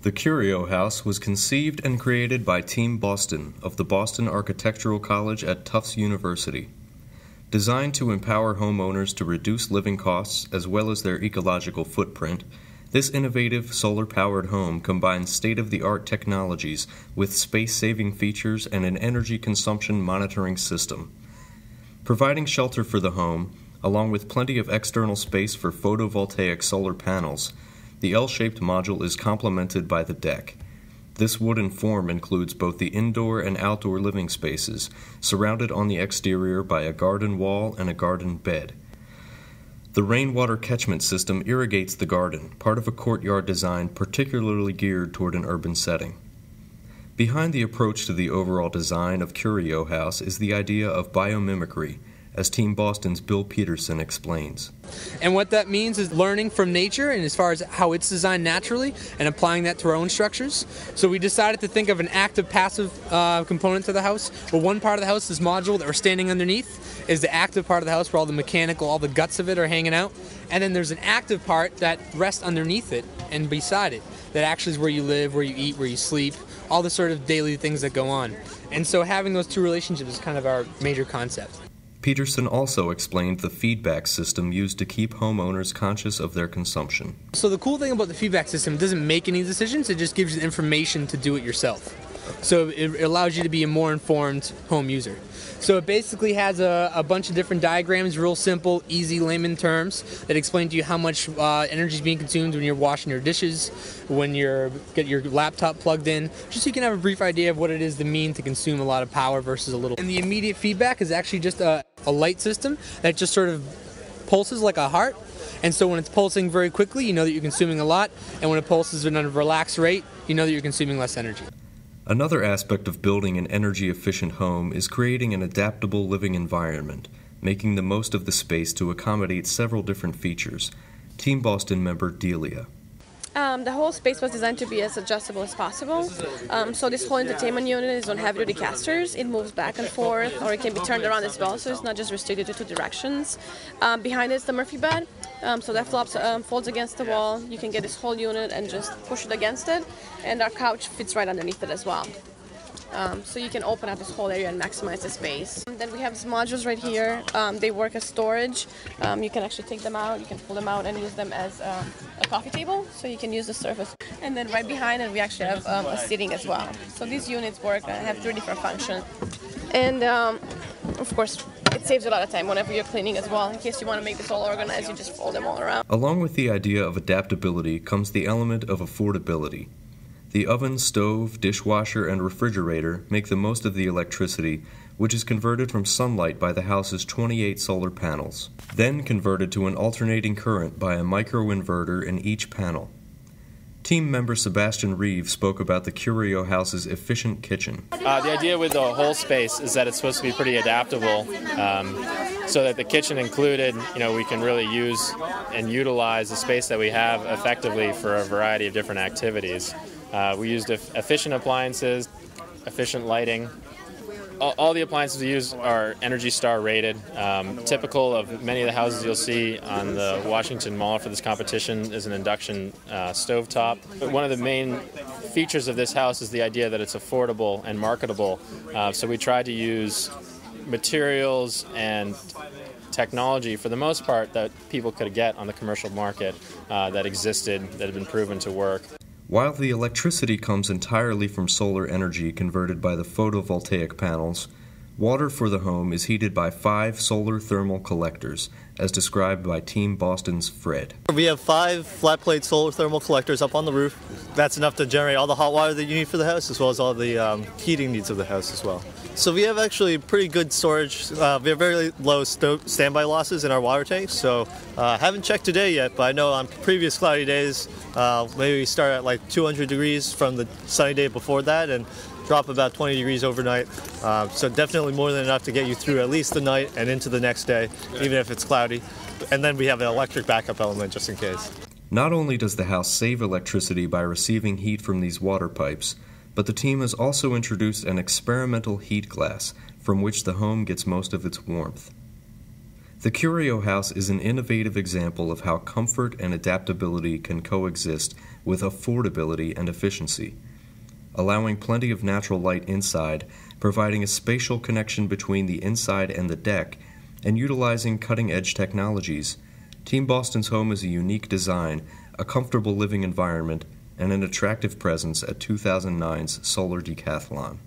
The Curio House was conceived and created by Team Boston of the Boston Architectural College at Tufts University. Designed to empower homeowners to reduce living costs as well as their ecological footprint, this innovative solar-powered home combines state-of-the-art technologies with space-saving features and an energy consumption monitoring system. Providing shelter for the home, along with plenty of external space for photovoltaic solar panels, the L-shaped module is complemented by the deck. This wooden form includes both the indoor and outdoor living spaces, surrounded on the exterior by a garden wall and a garden bed. The rainwater catchment system irrigates the garden, part of a courtyard design particularly geared toward an urban setting. Behind the approach to the overall design of Curio House is the idea of biomimicry, as Team Boston's Bill Peterson explains. And what that means is learning from nature and as far as how it's designed naturally and applying that to our own structures. So we decided to think of an active-passive component to the house, where one part of the house, this module that we're standing underneath, is the active part of the house where all the mechanical, all the guts of it are hanging out. And then there's an active part that rests underneath it and beside it, that actually is where you live, where you eat, where you sleep, all the sort of daily things that go on. And so having those two relationships is kind of our major concept. Peterson also explained the feedback system used to keep homeowners conscious of their consumption. So the cool thing about the feedback system, it doesn't make any decisions, it just gives you the information to do it yourself. So it allows you to be a more informed home user. So it basically has a bunch of different diagrams, real simple, easy layman terms that explain to you how much energy is being consumed when you're washing your dishes, when you're get your laptop plugged in, just so you can have a brief idea of what it is to mean to consume a lot of power versus a little. And the immediate feedback is actually just a light system that just sort of pulses like a heart. And so when it's pulsing very quickly, you know that you're consuming a lot, and when it pulses at a relaxed rate, you know that you're consuming less energy. Another aspect of building an energy-efficient home is creating an adaptable living environment, making the most of the space to accommodate several different features. Team Boston member Delia. The whole space was designed to be as adjustable as possible. So this whole entertainment unit is on heavy-duty casters. It moves back and forth, or it can be turned around as well, so it's not just restricted to two directions. Behind it is the Murphy bed. So that folds against the wall. You can get this whole unit and just push it against it. And our couch fits right underneath it as well. So you can open up this whole area and maximize the space. And then we have these modules right here. They work as storage. You can actually take them out, you can pull them out and use them as a coffee table, so you can use the surface. And then right behind it we actually have a seating as well. So these units work and have 3 different functions. And of course, it saves a lot of time whenever you're cleaning as well. In case you want to make this all organized, you just fold them all around. Along with the idea of adaptability comes the element of affordability. The oven, stove, dishwasher, and refrigerator make the most of the electricity, which is converted from sunlight by the house's 28 solar panels, then converted to an alternating current by a microinverter in each panel. Team member Sebastian Reeves spoke about the Curio House's efficient kitchen. The idea with the whole space is that it's supposed to be pretty adaptable, so that the kitchen included, we can really use and utilize the space that we have effectively for a variety of different activities. We used efficient appliances, efficient lighting. All the appliances we use are Energy Star rated. Typical of many of the houses you'll see on the Washington Mall for this competition is an induction stovetop. But one of the main features of this house is the idea that it's affordable and marketable. So we tried to use materials and technology, for the most part, that people could get on the commercial market that existed, that had been proven to work. While the electricity comes entirely from solar energy converted by the photovoltaic panels, water for the home is heated by 5 solar thermal collectors, as described by Team Boston's Fred. We have 5 flat-plate solar thermal collectors up on the roof. That's enough to generate all the hot water that you need for the house, as well as all the heating needs of the house as well. So we have actually pretty good storage. We have very low standby losses in our water tanks, so haven't checked today yet, but I know on previous cloudy days, maybe we start at like 200 degrees from the sunny day before that and drop about 20 degrees overnight. So definitely more than enough to get you through at least the night and into the next day, even if it's cloudy. And then we have an electric backup element just in case. Not only does the house save electricity by receiving heat from these water pipes, but the team has also introduced an experimental heat glass from which the home gets most of its warmth. The Curio House is an innovative example of how comfort and adaptability can coexist with affordability and efficiency. Allowing plenty of natural light inside, providing a spatial connection between the inside and the deck, and utilizing cutting-edge technologies, Team Boston's home is a unique design, a comfortable living environment, and an attractive presence at 2009's Solar Decathlon.